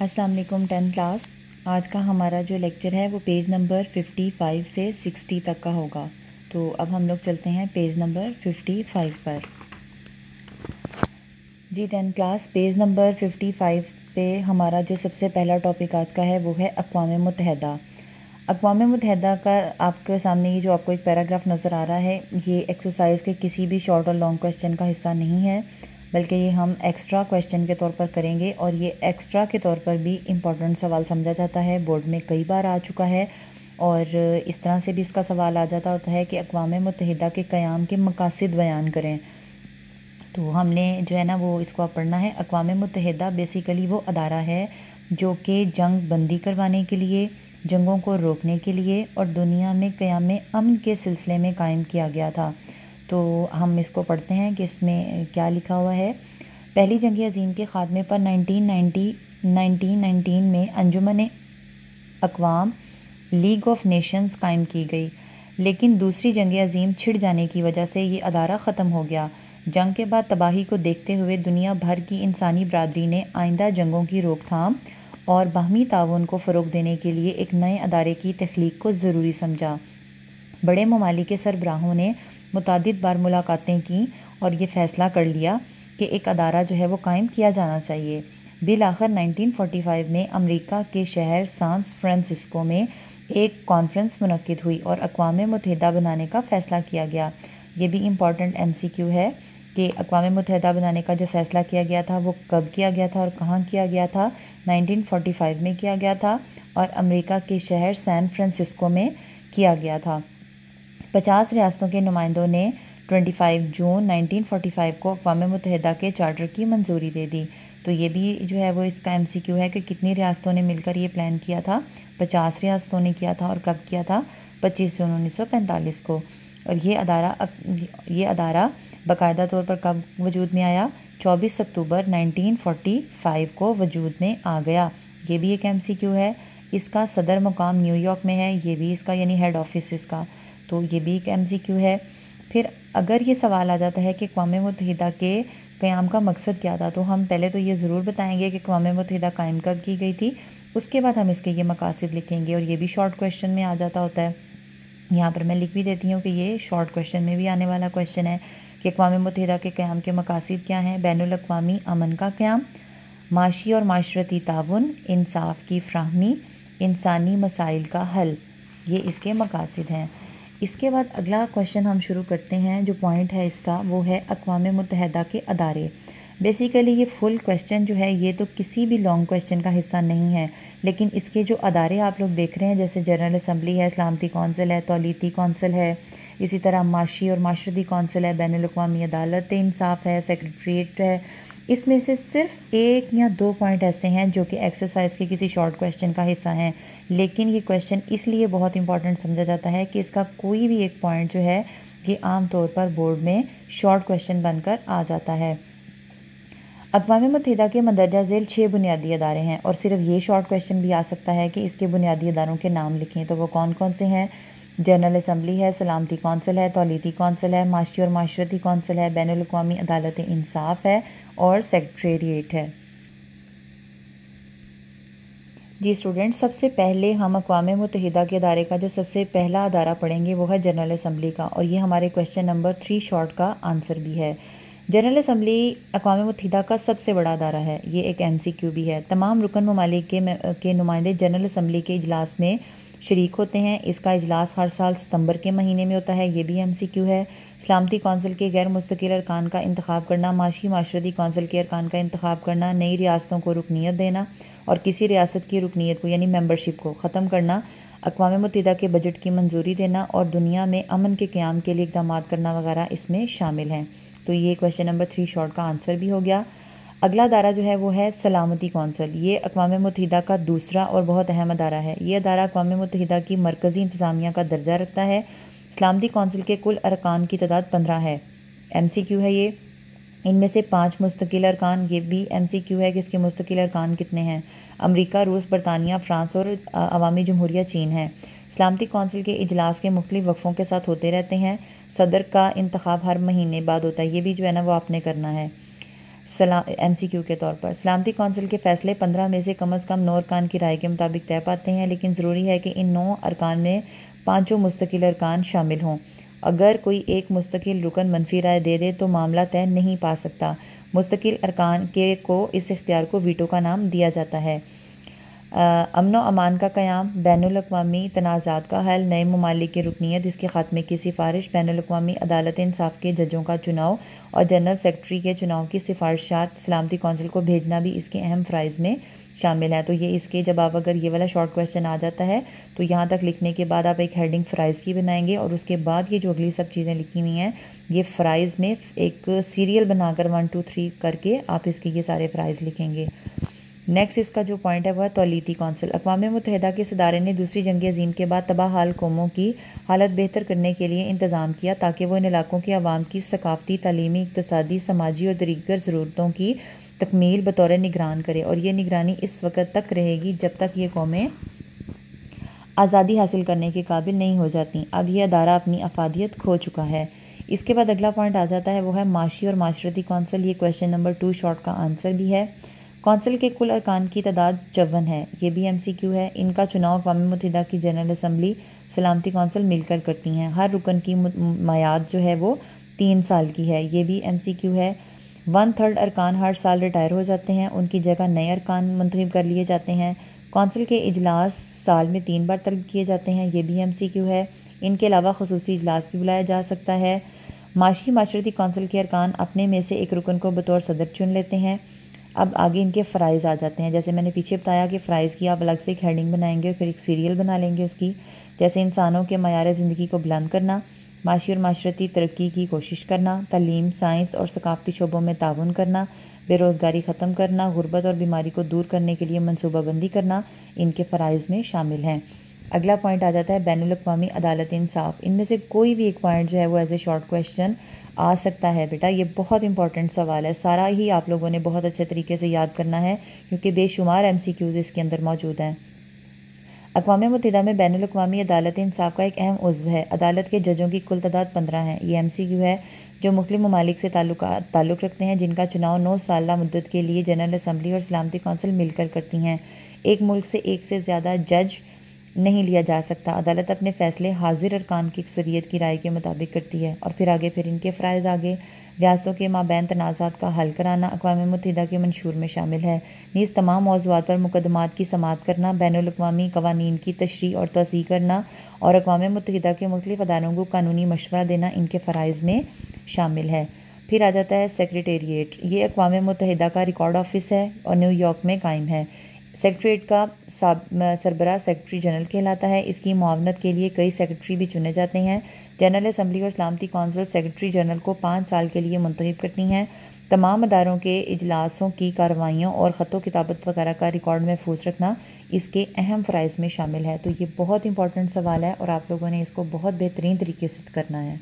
अस्सलाम वालेकुम 10th class. आज का हमारा जो लेक्चर है वो पेज नंबर 55 से 60 तक का होगा। तो अब हम लोग चलते हैं पेज नंबर 55 पर। जी 10th क्लास, पेज नंबर 55 पे हमारा जो सबसे पहला टॉपिक आज का है वो है अक़वाम मुत्तहिदा। अक़वाम मुत्तहिदा का आपके सामने ये जो आपको एक पैराग्राफ नज़र आ रहा है, ये एक्सरसाइज के किसी भी शॉर्ट और लॉन्ग क्वेश्चन का हिस्सा नहीं है, बल्कि ये हम एक्स्ट्रा क्वेश्चन के तौर पर करेंगे। और ये एक्स्ट्रा के तौर पर भी इम्पोर्टेंट सवाल समझा जाता है, बोर्ड में कई बार आ चुका है। और इस तरह से भी इसका सवाल आ जाता होता है कि अक़वाम मुत्तहिदा के क़याम के मकासद बयान करें। तो हमने जो है ना वो इसको अब पढ़ना है। अक़वाम मुत्तहिदा बेसिकली वो अदारा है जो कि जंग बंदी करवाने के लिए, जंगों को रोकने के लिए और दुनिया में क़याम अमन के सिलसिले में कायम किया गया था। तो हम इसको पढ़ते हैं कि इसमें क्या लिखा हुआ है। पहली जंग अज़ीम के ख़ात्मे पर 1919 में अंजुमन अक़वाम लीग ऑफ नेशंस कायम की गई, लेकिन दूसरी जंग अज़ीम छिड़ जाने की वजह से ये अदारा ख़त्म हो गया। जंग के बाद तबाही को देखते हुए दुनिया भर की इंसानी बरादरी ने आइंदा जंगों की रोकथाम और बाहमी ताउन को फ़रोग़ देने के लिए एक नए अदारे की तख्लीक को ज़रूरी समझा। बड़े ममालिक के सरबराहों ने मुतादिद बार मुलाकातें की और ये फ़ैसला कर लिया कि एक अदारा जो है वो कायम किया जाना चाहिए। बिल आखिर 1945 में अमेरिका के शहर सैन फ्रांसिस्को में एक कॉन्फ्रेंस मुनक्किद हुई और अक़वाम मुत्तहिदा बनाने का फ़ैसला किया गया। ये भी इम्पॉर्टेंट MCQ है कि अक़वाम मुत्तहिदा बनाने का जो फ़ैसला किया गया था वो कब किया गया था और कहाँ किया गया था। 1945 में किया गया था और अमेरिका के शहर सैन फ्रांसिस्को में किया गया था। 50 रियासतों के नुमाइंदों ने 25 जून 1945 को अक़वाम मुत्तहिदा के चार्टर की मंजूरी दे दी। तो ये भी जो है वो इसका MCQ है कि कितनी रियासतों ने मिलकर ये प्लान किया था। 50 रियासतों ने किया था और कब किया था, 25 जून 1945 को। और ये अदारा बाकायदा तौर पर कब वजूद में आया, 24 अक्टूबर 1945 को वजूद में आ गया। ये भी एक MCQ है। इसका सदर मुकाम न्यूयॉर्क में है, ये भी इसका यानी हेड ऑफिस इसका, तो ये भी एक MCQ है। फिर अगर ये सवाल आ जाता है कि अक़वाम मुत्तहिदा के क़याम का मकसद क्या था, तो हम पहले तो ये ज़रूर बताएंगे कि अक़वाम मुत्तहिदा कायम कब की गई थी, उसके बाद हम इसके ये मकासद लिखेंगे। और ये भी शॉर्ट क्वेश्चन में आ जाता होता है। यहाँ पर मैं लिख भी देती हूँ कि ये शॉर्ट क्वेश्चन में भी आने वाला क्वेश्चन है कि अक़वाम मुत्तहिदा के क़याम के मकासद क्या हैं। बैनुल अक़वामी अमन का क़याम, माशी और माशरती ताउन, इंसाफ की फ़राहमी, इंसानी मसाइल का हल, ये इसके मकासद हैं। इसके बाद अगला क्वेश्चन हम शुरू करते हैं। जो पॉइंट है इसका वो है अक़वाम मुत्तहिदा के अदारे। बेसिकली ये फुल क्वेश्चन जो है ये तो किसी भी लॉन्ग क्वेश्चन का हिस्सा नहीं है, लेकिन इसके जो अदारे आप लोग देख रहे हैं, जैसे जनरल असम्बली है, सलामती कौंसिल है, तौलीती कौंसिल है, इसी तरह माशी और माशरती कौंसिल है, बैनुल अक़वामी अदालत इंसाफ है, सेक्रेटरीट है, इसमें से सिर्फ 1 या 2 पॉइंट ऐसे हैं जो कि एक्सरसाइज के किसी शॉर्ट क्वेश्चन का हिस्सा हैं। लेकिन ये क्वेश्चन इसलिए बहुत इंपॉर्टेंट समझा जाता है कि इसका कोई भी एक पॉइंट जो है ये आम तौर पर बोर्ड में शॉर्ट क्वेश्चन बनकर आ जाता है। अक़वाम मुत्तहिदा के मंदरजा झेल 6 बुनियादी अदारे हैं और सिर्फ ये शॉर्ट क्वेश्चन भी आ सकता है कि इसके बुनियादी अदारों के नाम लिखें। तो वो कौन कौन से हैं? जनरल असम्बली है, सलामती कौंसिल है, तौलीती कौंसिल है, माशी और माशरती कौंसिल है, बैनुल अक़वामी अदालत इंसाफ है और सेक्रेटरीट है। जी स्टूडेंट, सबसे पहले हम अक़वाम मुत्तहिदा के अदारे का जो सबसे पहला अदारा पढ़ेंगे वो है जनरल असम्बली का, और ये हमारे क्वेश्चन नंबर 3 शॉर्ट का आंसर भी है। जनरल असम्बली अक़वाम मुत्तहिदा का सबसे बड़ा अदारा है, ये एक MCQ भी है। तमाम रुकन ममालिक के नुमाइंदे जनरल असम्बली के इजलास में शरीक होते हैं। इसका इजलास हर साल सितंबर के महीने में होता है, ये भी MCQ है। सलामती कौंसिल के गैर मुस्तकिल अरकान का इंतखाब करना, माशी माशरती कौंसिल के अरकान का इंतखाब करना, नई रियासतों को रुकनीत देना और किसी रियासत की रुकनीत को यानी मेंबरशिप को ख़त्म करना, अक़वाम मुत्तहिदा के बजट की मंजूरी देना और दुनिया में अमन के क़याम के लिए इक़दाम करना वगैरह इसमें शामिल हैं। तो ये क्वेश्चन नंबर 3 शॉर्ट का आंसर भी हो गया। अगला अदारा जो है वो है सलामती कौंसिल। ये अक़वाम मुत्तहिदा का दूसरा और बहुत अहम अदारा है। ये अदारा अक़वाम मुत्तहिदा की मरकज़ी इंतज़ामिया का दर्जा रखता है। सलामती कौंसिल के कुल अरकान की तादाद 15 है। MCQ है ये। इनमें से 5 मुस्तकिल अरकान, ये भी MCQ है कि इसके मुस्तकिल अरकान कितने हैं। अमेरिका, रूस, बरतानिया, फ़्रांस और अवामी जमहूरिया चीन है। सलामती कौंसिल के इजलास के मुख्तलिफ वक्फ़ों के साथ होते रहते हैं। सदर का इंतखाब हर महीने बाद होता है, ये भी जो है ना वो आपने करना है। MCQ کے طور پر سلامتی کونسل کے فیصلے 15 میں سے کم از کم 9 ارکان کی رائے کے مطابق طے پاتے ہیں، لیکن ضروری ہے کہ ان 9 ارکان میں 5 مستقل ارکان شامل ہوں۔ اگر کوئی ایک مستقل رکن منفی رائے دے دے تو معاملہ طے نہیں پا سکتا۔ مستقل ارکان کو اس اختیار کو ویٹو کا نام دیا جاتا ہے۔ امن و امان کا قیام، بین الاقوامی تنازعات کا حل، نئے ممالک کی رکنیت، اس کے خاتمے کی سفارش، بین الاقوامی عدالت انصاف کے ججوں کا چناؤ اور جنرل سیکرٹری کے چناؤ کی سفارشات سلامتی کونسل کو بھیجنا بھی اس کے اہم فرائض میں شامل ہے۔ تو یہ اس کے جب آپ اگر یہ والا شارٹ کویشچن آ جاتا ہے تو یہاں تک لکھنے کے بعد آپ ایک ہیڈنگ فرائض کی بنائیں گے، اور اس کے بعد یہ جو اگلی سب چیزیں لکھی ہوئی ہیں یہ فرائض میں ایک سیریل بنا کر 1 2 3 کر کے آپ اس کے یہ سارے فرائض لکھیں گے۔ نیکسٹ اس کا جو پوائنٹ ہے وہ ہے تولیتی کونسل۔ اقوام متحدہ کے اس ادارے نے دوسری جنگ عظیم کے بعد تباہ حال قوموں کی حالت بہتر کرنے کے لیے انتظام کیا تاکہ وہ ان علاقوں کے عوام کی ثقافتی، تعلیمی، اقتصادی، سماجی اور دیگر ضرورتوں کی تکمیل بطور نگران کرے، اور یہ نگرانی اس وقت تک رہے گی جب تک یہ قومیں آزادی حاصل کرنے کے قابل نہیں ہو جاتی۔ اب یہ ادارہ اپنی افادیت کھو چکا ہے۔ اس کے بعد اگلا پوائنٹ آ جاتا ہے وہ ہے معاشی اور معاشرتی کونسل۔ یہ کویشچن نمبر 2 شارٹ کا آنسر بھی ہے۔ کونسل کے کل ارکان کی تعداد 54 ہے، یہ بھی MCQ ہے۔ ان کا چناؤ اقوام متحدہ کی جنرل اسمبلی سلامتی کونسل مل کر کرتی ہیں۔ ہر رکن کی میعاد جو ہے وہ 3 سال کی ہے، یہ بھی MCQ ہے۔ 1/3 ارکان ہر سال ریٹائر ہو جاتے ہیں، ان کی جگہ نئے ارکان منتخب کر لیے جاتے ہیں۔ کونسل کے اجلاس سال میں 3 بار طلب کیے جاتے ہیں، یہ بھی MCQ ہے۔ ان کے علاوہ خصوصی اجلاس بھی بلایا جا سکتا ہے۔ معاشی معاشرتی کونسل کے ارکان اپنے میں سے ایک رکن کو بطور صدر چن لیتے ہیں۔ اب آگے ان کے فرائض آ جاتے ہیں، جیسے میں نے پیچھے بتایا کہ فرائض کی آپ الگ سے ایک ہیڈنگ بنائیں گے، پھر ایک سیریل بنا لیں گے اس کی، جیسے انسانوں کے معیار زندگی کو بلند کرنا، معاشی اور معاشرتی ترقی کی کوشش کرنا، تعلیم، سائنس اور ثقافتی شعبوں میں تعاون کرنا، بے روزگاری ختم کرنا، غربت اور بیماری کو دور کرنے کے لیے منصوبہ بندی کرنا ان کے فرائض میں شامل ہیں۔ اگلا پوائنٹ آ جاتا ہے بین الاقوامی عدالت انصاف۔ ان میں سے کوئی بھی ایک پوائنٹ جو ہے وہ ایز اے شارٹ کویشچن آ سکتا ہے بیٹا، یہ بہت امپورٹنٹ سوال ہے، سارا ہی آپ لوگوں نے بہت اچھے طریقے سے یاد کرنا ہے کیونکہ بے شمار MCQs اس کے اندر موجود ہیں۔ اقوام متحدہ میں بین الاقوامی عدالت انصاف کا ایک اہم عضو ہے۔ عدالت کے ججوں کی کل تعداد 15 ہے، یہ MCQ ہے، جو مختلف ممالک سے تعلق رکھتے ہیں، جن کا چناؤ 9 سالہ مدت کے لیے جنرل اسمبلی اور سلامتی کونسل مل کر کرتی ہیں۔ ایک ملک سے ایک سے زیادہ جج نہیں لیا جا سکتا۔ عدالت اپنے فیصلے حاضر ارکان کی اکثریت کی رائے کے مطابق کرتی ہے، اور پھر ان کے فرائض آگے ریاستوں کے مابین تنازعات کا حل کرانا اقوام متحدہ کے منشور میں شامل ہے، نیز تمام موضوعات پر مقدمات کی سماعت کرنا، بین الاقوامی قوانین کی تشریح اور توسیع کرنا اور اقوام متحدہ کے مختلف اداروں کو قانونی مشورہ دینا ان کے فرائض میں شامل ہے۔ پھر آ جاتا ہے سیکریٹریٹ۔ یہ اقوام متحدہ کا ریکارڈ آفس ہے اور نیو یارک میں قائم ہے۔ سیکریٹریٹ کا سربراہ سیکرٹری جنرل کہلاتا ہے۔ اس کی معاونت کے لیے کئی سیکرٹری بھی چنے جاتے ہیں۔ جنرل اسمبلی اور سلامتی کونسل سیکرٹری جنرل کو 5 سال کے لیے منتخب کرتی ہیں۔ تمام اداروں کے اجلاسوں کی کارروائیوں اور خط و کتابت وغیرہ کا ریکارڈ محفوظ رکھنا اس کے اہم فرائض میں شامل ہے۔ تو یہ بہت امپورٹنٹ سوال ہے اور آپ لوگوں نے اس کو بہت بہترین طریقے سے کرنا ہے۔